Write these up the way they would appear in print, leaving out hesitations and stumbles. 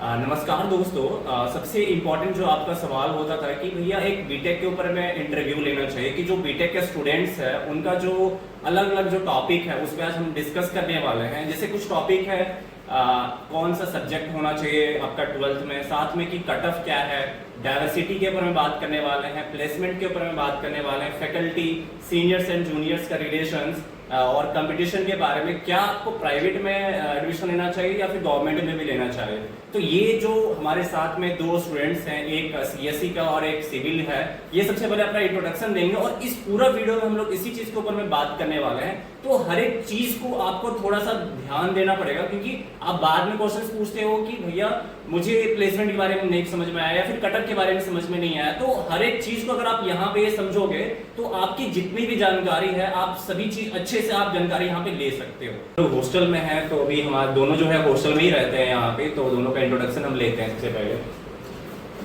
नमस्कार दोस्तों। सबसे इम्पोर्टेंट जो आपका सवाल होता था कि भैया एक बीटेक के ऊपर में इंटरव्यू लेना चाहिए कि जो बीटेक के स्टूडेंट्स हैं उनका जो अलग अलग जो टॉपिक है उस पर आज हम डिस्कस करने वाले हैं। जैसे कुछ टॉपिक है, कौन सा सब्जेक्ट होना चाहिए आपका 12th में, साथ में कि कट ऑफ क्या है, डाइवर्सिटी के ऊपर में बात करने वाले हैं, प्लेसमेंट के ऊपर में बात करने वाले हैं, फैकल्टी सीनियर्स एंड जूनियर्स का रिलेशंस और कंपटीशन के बारे में, क्या आपको प्राइवेट में एडमिशन लेना चाहिए या फिर गवर्नमेंट में भी लेना चाहिए। तो ये जो हमारे साथ में दो स्टूडेंट्स हैं, एक सीएससी का और एक सिविल है, ये सबसे पहले अपना इंट्रोडक्शन देंगे और इस पूरा वीडियो में हम लोग इसी चीज के ऊपर में बात करने वाले हैं। तो हर एक चीज को आपको थोड़ा सा ध्यान देना पड़ेगा, क्योंकि आप बाद में क्वेश्चन पूछते हो कि भैया मुझे प्लेसमेंट के बारे में नहीं समझ में आया या फिर कटअप के बारे में समझ में नहीं आया। तो हर एक चीज को अगर आप यहाँ पे समझोगे तो आपकी जितनी भी जानकारी है आप सभी चीज अच्छे से आप जानकारी यहाँ पे ले सकते हो। तो हॉस्टल में है तो अभी हमारे दोनों जो है हॉस्टल में ही रहते हैं यहाँ पे, तो दोनों का इंट्रोडक्शन हम लेते हैं। सबसे पहले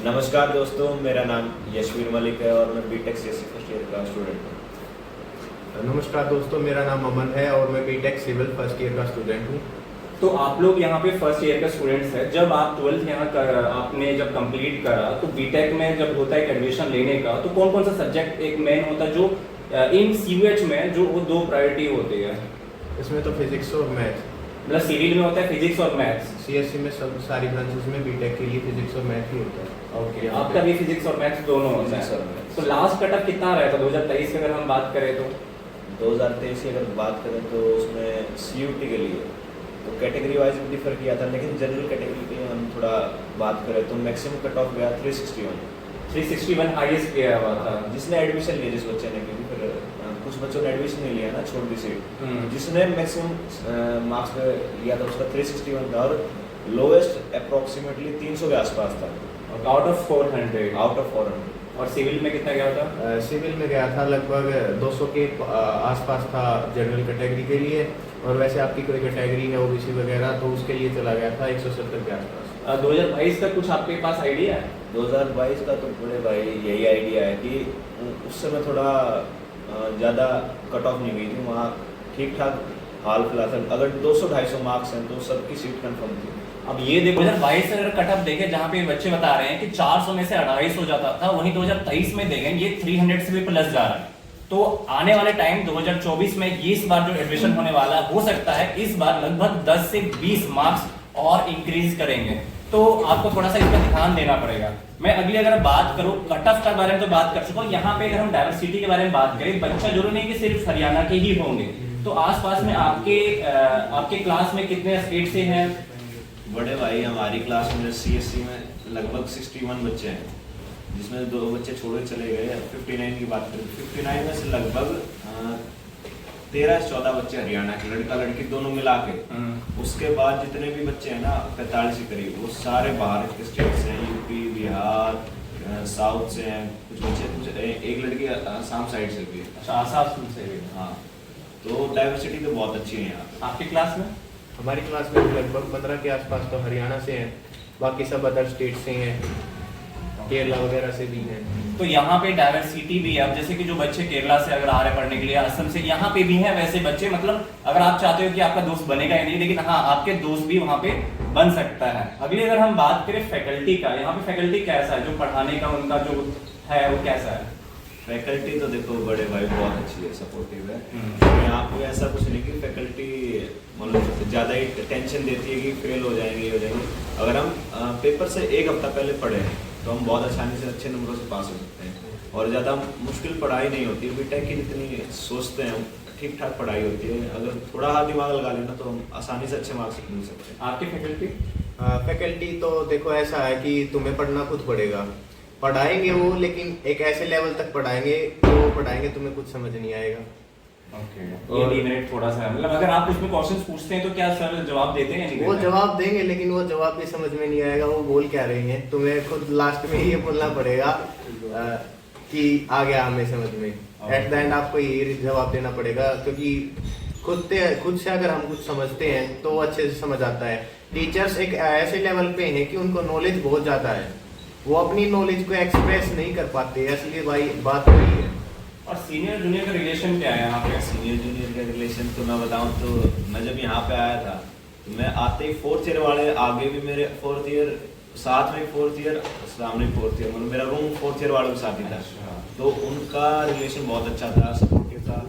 नमस्कार दोस्तों, मेरा नाम यशवीर मलिक है और मैं बीटेक सीएससी फर्स्ट ईयर का स्टूडेंट हूँ। नमस्कार दोस्तों, मेरा नाम अमन है और मैं बीटेक सिविल फर्स्ट ईयर का स्टूडेंट हूँ। तो आप लोग यहाँ पे फर्स्ट ईयर के स्टूडेंट्स हैं। जब आप 12th यहाँ कर आपने जब कंप्लीट करा तो बीटेक में जब होता है एडमिशन लेने का, तो कौन कौन सा सब्जेक्ट एक मेन होता है जो इन सीयूएच में जो वो दो प्रायोरिटी होती है? इसमें तो फिजिक्स और मैथ्स, मतलब सिविल में होता है फिजिक्स और मैथ्स। सीएससी में सब सारी ब्रांचेस में बीटेक के लिए फिजिक्स और मैथ ही होता है। ओके, आपका भी फिजिक्स और मैथ्स दोनों होता है। तो लास्ट कटअप कितना रहा था 2023 की अगर हम बात करें तो? 2023 की अगर बात करें तो उसमें सीयूटी के लिए तो कैटेगरी वाइज डिफर किया था, लेकिन जनरल कैटेगरी के लिए हम थोड़ा बात करें तो मैक्सिमम कट ऑफ गया 361 हाईएस्ट गया हुआ था। जिसने एडमिशन लिया जिस बच्चे ने, क्योंकि फिर कुछ बच्चों ने एडमिशन नहीं लिया ना, छोड़ दी सीट। जिसने मैक्सिमम मार्क्स पे लिया था उसका 361 था और लोएस्ट अप्रोक्सीमेटली 300 के आसपास था, आउट ऑफ 400। और सिविल में कितना गया था? सिविल में गया था लगभग 200 के आसपास था जनरल कैटेगरी के लिए, और वैसे आपकी कोई कैटेगरी है ओबीसी वगैरह तो उसके लिए चला गया था 170 के आसपास। 2022 का कुछ आपके पास आइडिया है? 2022 का तो बड़े भाई यही आइडिया है कि उस समय थोड़ा ज़्यादा कट ऑफ नहीं गई थी, वहाँ ठीक ठाक हाल फिलहाल था। अगर 200-250 मार्क्स हैं तो सबकी सीट कंफर्म थी। अब ये देखो 2022 से अगर कटअप देखें जहाँ पे बच्चे बता रहे हैं कि 400 में से 250 हो जाता था, वहीं 2023 में देखें ये 300 से भी प्लस जा रहा है। तो आने वाले टाइम 2024 में ये इस बार जो एडमिशन होने वाला है, हो सकता है इस बार लगभग 10 से 20 मार्क्स और इंक्रीज करेंगे। तो आपको थोड़ा सा इस पर ध्यान देना पड़ेगा। मैं अगली अगर बात करूं कटअप के बारे में तो बात कर चुका हूं। यहाँ पे अगर हम डाइवर्सिटी के बारे में बात करें, बच्चा जरूरी नहीं कि सिर्फ हरियाणा के ही होंगे, तो आसपास में आपके क्लास में कितने स्टेट से हैं? बड़े भाई हमारी क्लास में सीएससी में लगभग 61 बच्चे हैं, जिसमें 2 बच्चे छोड़ के चले गए। 59 की बात करें, 59 में से लगभग 13-14 बच्चे हरियाणा के, लड़का लड़की दोनों मिला के। उसके बाद जितने भी बच्चे हैं ना 45 के करीब, वो सारे बाहर के स्टेट से हैं, यूपी, बिहार, साउथ से हैं। कुछ बच्चे, कुछ एक लड़की आसाम साइड से भी है। अच्छा, आसाम से भी? हाँ, तो डाइवर्सिटी तो बहुत अच्छी है यहाँ। आपकी क्लास में? हमारी क्लास में लगभग 15 के आसपास तो हरियाणा से हैं, बाकी सब अदर स्टेट से हैं, केरला वगैरह से भी हैं। तो यहाँ पे डाइवर्सिटी भी है। अब जैसे कि जो बच्चे केरला से अगर आ रहे पढ़ने के लिए, असम से, यहाँ पे भी हैं वैसे बच्चे। मतलब अगर आप चाहते हो कि आपका दोस्त बनेगा या नहीं, लेकिन हाँ आपके दोस्त भी वहाँ पे बन सकता है। अगली अगर हम बात करें फैकल्टी का, यहाँ पे फैकल्टी कैसा है, जो पढ़ाने का उनका जो है वो कैसा है? फैकल्टी तो देखो बड़े भाई बहुत अच्छी है, सपोर्टिव है। यहाँ पे ऐसा कुछ नहीं कि फैकल्टी मतलब ज़्यादा ही टेंशन देती है कि फेल हो जाएंगे, हो जाएंगे। अगर हम पेपर से 1 हफ्ता पहले पढ़े तो हम बहुत आसानी से अच्छे नंबरों से पास हो सकते हैं, और ज़्यादा मुश्किल पढ़ाई नहीं होती है। बीटेक की जितनी सोचते हैं ठीक ठाक पढ़ाई होती है, अगर थोड़ा हाथ दिमाग लगा लेना तो हम आसानी से अच्छे मार्क्स मिल सकते हैं। आपकी फैकल्टी? फैकल्टी तो देखो ऐसा है कि तुम्हें पढ़ना खुद पड़ेगा, पढ़ाएंगे वो, लेकिन एक ऐसे लेवल तक पढ़ाएंगे तो पढ़ाएंगे तुम्हें कुछ समझ नहीं आएगा। ओके, ये डिमेरिट थोड़ा सा मतलब अगर आप उसमें क्वेश्चंस पूछते हैं तो क्या सर जवाब देते हैं? वो जवाब देंगे, लेकिन वो जवाब भी समझ में नहीं आएगा वो बोल क्या रहे हैं। तुम्हें खुद लास्ट में ये बोलना पड़ेगा कि आ गया हमें समझ में। एट द एंड आपको ये जवाब देना पड़ेगा, क्योंकि खुद से अगर हम कुछ समझते हैं तो अच्छे से समझ आता है। टीचर्स एक ऐसे लेवल पे हैं कि उनको नॉलेज बहुत ज्यादा है, वो अपनी नॉलेज को एक्सप्रेस नहीं कर पाते, इसलिए भाई बात वही है। और सीनियर जूनियर का रिलेशन क्या है यहाँ पे? सीनियर जूनियर का रिलेशन तो मैं बताऊँ तो मैं जब यहाँ पे आया था तो मैं आते ही 4th ईयर वाले आगे भी मेरे 4th ईयर, साथ में 4th ईयर, सामने 4th ईयर, मतलब मेरा रूम 4th ईयर वालों के साथ ही था। तो उनका रिलेशन बहुत अच्छा था, सपोर्टिव था,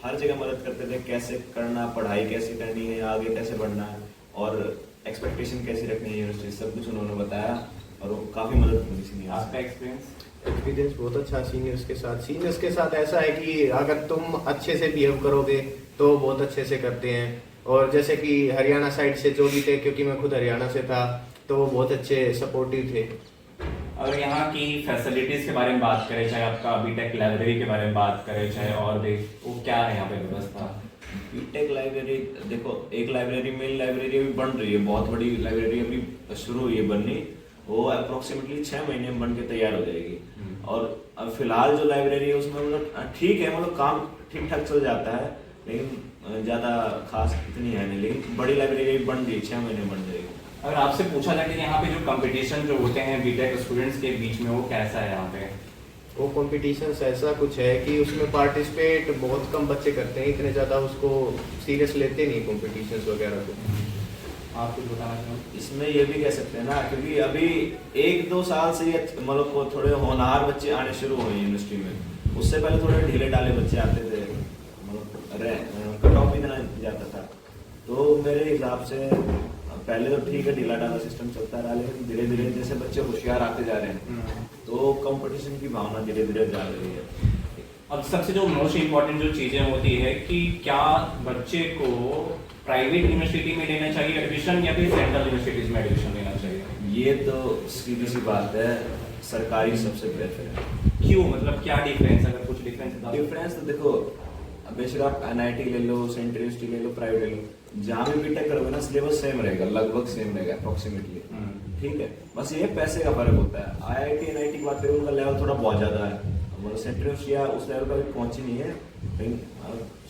हर जगह मदद करते थे, कैसे करना, पढ़ाई कैसे करनी है, आगे कैसे बढ़ना है और एक्सपेक्टेशन कैसे रखनी है यूनिवर्सिटी, सब कुछ उन्होंने बताया और वो काफ़ी मदद मिली सीनियर। आपका एक्सपीरियंस बहुत अच्छा सीनियर्स के साथ। सीनियर्स के साथ ऐसा है कि अगर तुम अच्छे से बिहेव करोगे तो बहुत अच्छे से करते हैं। और जैसे कि हरियाणा साइड से जो भी थे, क्योंकि मैं खुद हरियाणा से था, तो वो बहुत अच्छे सपोर्टिव थे। और यहाँ की फैसिलिटीज के बारे में बात करें, चाहे आपका बीटेक लाइब्रेरी के बारे में बात करें, चाहे और भी, वो क्या है यहाँ पे व्यवस्था? बीटेक लाइब्रेरी देखो, एक लाइब्रेरी, मेन लाइब्रेरी अभी बन रही है, बहुत बड़ी लाइब्रेरी अभी शुरू हुई है बननी, वो अप्रोक्सीमेटली 6 महीने में बन के तैयार हो जाएगी। और अब फिलहाल जो लाइब्रेरी है उसमें मतलब ठीक है, मतलब काम ठीक ठाक चल जाता है, लेकिन ज़्यादा खास इतनी है नहीं, लेकिन बड़ी लाइब्रेरी बन रही है, 6 महीने में बन जाएगी। अगर आपसे पूछा जाए कि यहाँ पे जो कंपटीशन जो होते हैं बीटेक स्टूडेंट्स के बीच में, वो कैसा है यहाँ पे? वो कंपटीशंस ऐसा कुछ है कि उसमें पार्टिसिपेट बहुत कम बच्चे करते हैं, इतने ज़्यादा उसको सीरियस लेते नहीं कंपटीशंस वगैरह को। आप कुछ बताना चाहेंगे? इसमें ये भी कह सकते हैं ना, क्योंकि अभी 1-2 साल से ये मतलब थोड़े होनहार बच्चे आने शुरू हुए यूनिवर्सिटी में, उससे पहले थोड़े ढीले डाले बच्चे आते थे, मतलब कट ऑफ भी देना जाता था। तो मेरे हिसाब से पहले तो ठीक है, ढीला डाला सिस्टम चलता रहा, लेकिन धीरे धीरे जैसे बच्चे होशियार आते जा रहे हैं तो कंपटीशन की भावना धीरे धीरे जा रही है। अब सबसे जो मोस्ट इम्पोर्टेंट जो चीजें होती है कि क्या बच्चे को प्राइवेट यूनिवर्सिटी में लेना चाहिए एडमिशन या फिर सेंट्रल यूनिवर्सिटीज में एडमिशन लेना चाहिए? ये तो सीधी सी बात है, सरकारी सबसे बेहतर है। क्यों, मतलब क्या डिफरेंस, अगर कुछ डिफरेंस तो देखो, बेशक आप NIT ले लो, सेंट्रल यूनिवर्सिटी ले लो, प्राइवेट ले लो, जहाँ भी बीटेक करोगे ना सिलेबस सेम रहेगा, लगभग सेम रहेगा अप्रोक्सीमेटली, ठीक है। बस ये पैसे का फर्क होता है। IIT NIT की बात करें, उनका लेवल थोड़ा बहुत ज़्यादा है, मतलब सेंट्रल यूनिवर्सिटी उस लेवल का भी पहुंची नहीं है, लेकिन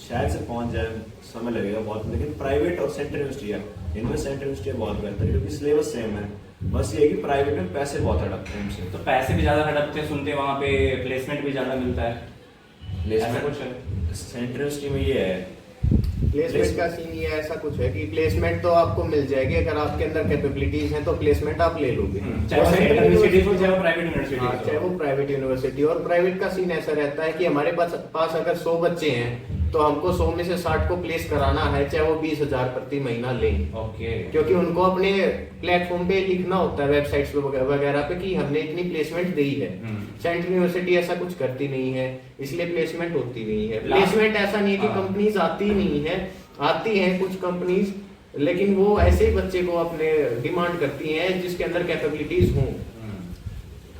शायद से पहुंच जाए, समय लगेगा बहुत। लेकिन प्राइवेट और सेंट्रल यूनिवर्सिटी, इनमें सेंट्रल यूनिवर्सिटी बहुत बेहतर है, क्योंकि सिलेबस सेम है। बस ये है कि प्राइवेट में पैसे बहुत हड़पते हैं हमसे। तो पैसे भी ज्यादा हड़पते हैं, सुनते हैं वहाँ पे प्लेसमेंट भी ज्यादा मिलता है, ऐसा कुछ है? सेंट्रल यूनिवर्सिटी में ये है, प्लेसमेंट का सीन ये ऐसा कुछ है कि प्लेसमेंट तो आपको मिल जाएगी, अगर आपके अंदर कैपेबिलिटीज हैं तो प्लेसमेंट आप ले लोगे, चाहे वो सेंट्रल यूनिवर्सिटी हो चाहे वो प्राइवेट यूनिवर्सिटी हो। चाहे वो प्राइवेट यूनिवर्सिटी। और प्राइवेट का सीन ऐसा रहता है कि हमारे पास अगर 100 बच्चे हैं तो हमको 100 में से 60 को प्लेस कराना है, चाहे वो 20,000 प्रति महीना लें। ओके। क्योंकि उनको अपने प्लेटफॉर्म पे लिखना होता है, वेबसाइट्स वगैरह पे, कि हमने इतनी प्लेसमेंट दी है। सेंट्रल यूनिवर्सिटी ऐसा कुछ करती नहीं है, इसलिए प्लेसमेंट होती नहीं है। प्लेसमेंट ऐसा नहीं है कि कंपनीज आती नहीं है, आती हैं कुछ कंपनीज, लेकिन वो ऐसे ही बच्चे को अपने डिमांड करती हैं जिसके अंदर कैपेबिलिटीज हों।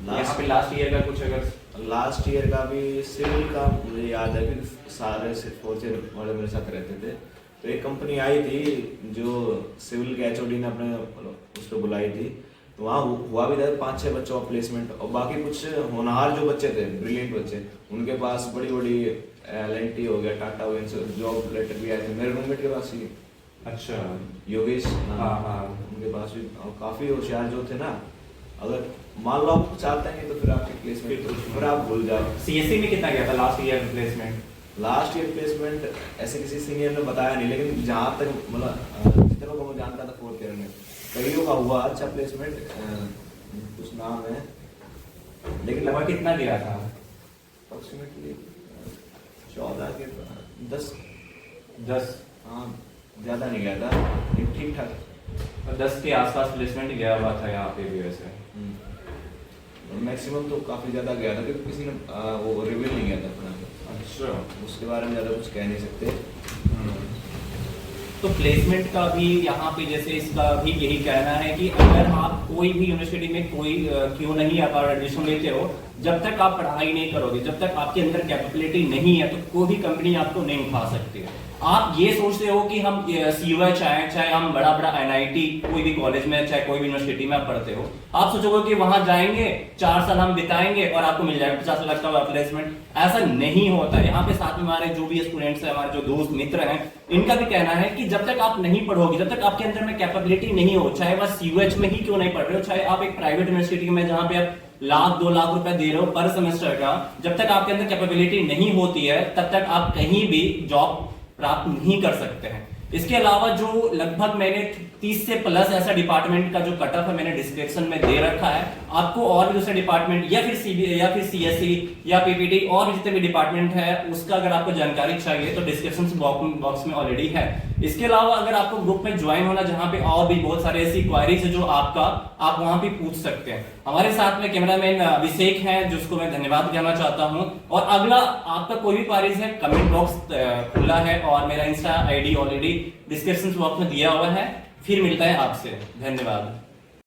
लास्ट ईयर का कुछ, अगर लास्ट ईयर का भी सिविल का मुझे याद है कि सारे 4th ईयर वाले मेरे साथ रहते थे, तो एक कंपनी आई थी जो सिविल के HOD ने अपने उसको बुलाई थी, तो वहाँ हुआ भी था 5-6 बच्चों का प्लेसमेंट। और बाकी कुछ होनहार जो बच्चे थे, ब्रिलियंट बच्चे, उनके पास बड़ी बड़ी L&T हो गया, टाटा हो गया, जॉब लेटर भी आए थे। मेरे रूममेट के पास ही, अच्छा, योगेश, उनके पास भी काफी होशियार जो थे ना, अगर मान लो आप चाहते हैं तो फिर आपकी प्लेसमेंट फिर आप भूल जाओ। CSE में कितना गया था last year placement? Last year placement ऐसे किसी सीनियर ने बताया नहीं, लेकिन जहाँ तक मतलब जितने लोगों को जानता था 4th ईयर में, कईयों का हुआ अच्छा प्लेसमेंट, कुछ नाम है, लेकिन लगभग कितना गया था? अप्रोक्सीमेटली 14 के 10, हाँ ज़्यादा नहीं गया था, ठीक ठाक 10 के आसपास प्लेसमेंट गया हुआ था यहाँ पे भी वैसे। मैक्सिमम तो काफ़ी ज़्यादा गया था, क्योंकि किसी ने वो रिवील नहीं किया था अपना। अच्छा, उसके बारे में ज़्यादा कुछ कह नहीं सकते। तो प्लेसमेंट का भी यहाँ पे जैसे इसका भी यही कहना है कि अगर आप कोई भी यूनिवर्सिटी में कोई क्यों नहीं आप एडमिशन लेते हो, जब तक आप पढ़ाई नहीं करोगे, जब तक आपके अंदर कैपेबिलिटी नहीं है, तो कोई भी कंपनी आपको नहीं उठा सकती है। आप ये सोचते हो कि हम CUH चाहे हम बड़ा NIT कोई भी कॉलेज में, चाहे कोई भी यूनिवर्सिटी में आप पढ़ते हो, आप सोचोगे कि वहां जाएंगे, 4 साल हम बिताएंगे और आपको मिल जाएगा 50 लाख का प्लेसमेंट। ऐसा नहीं होता। यहाँ पे साथ में हमारे जो भी स्टूडेंट्स हैं, हमारे जो दोस्त मित्र हैं, इनका भी कहना है कि जब तक आप नहीं पढ़ोगे, जब तक आपके अंदर में कैपेबिलिटी नहीं हो, चाहे वह CUH में ही क्यों नहीं पढ़ रहे हो, चाहे आप एक प्राइवेट यूनिवर्सिटी में जहाँ पे आप 1-2 लाख रुपए दे रहे हो पर सेमेस्टर का, जब तक आपके अंदर कैपेबिलिटी नहीं होती है, तब तक आप कहीं भी जॉब प्राप्त नहीं कर सकते हैं। इसके अलावा जो लगभग मैंने 30 से प्लस ऐसा डिपार्टमेंट का जो कट ऑफ है मैंने डिस्क्रिप्शन में दे रखा है। आपको और भी दूसरे डिपार्टमेंट या फिर सीबीए या फिर सीएसई या पीपीटी और भी जितने भी डिपार्टमेंट है उसका अगर आपको जानकारी चाहिए तो डिस्क्रिप्शन बॉक्स में ऑलरेडी है। इसके अलावा अगर आपको ग्रुप में ज्वाइन होना जहां पे और भी बहुत सारे ऐसी क्वारीज है जो आप वहां पे पूछ सकते हैं। हमारे साथ में कैमरामैन अभिषेक हैं जिसको मैं धन्यवाद कहना चाहता हूं। और अगला आपका कोई भी क्वारीज है कमेंट बॉक्स खुला है और मेरा Insta ID already description box में दिया हुआ है। फिर मिलता है आपसे, धन्यवाद।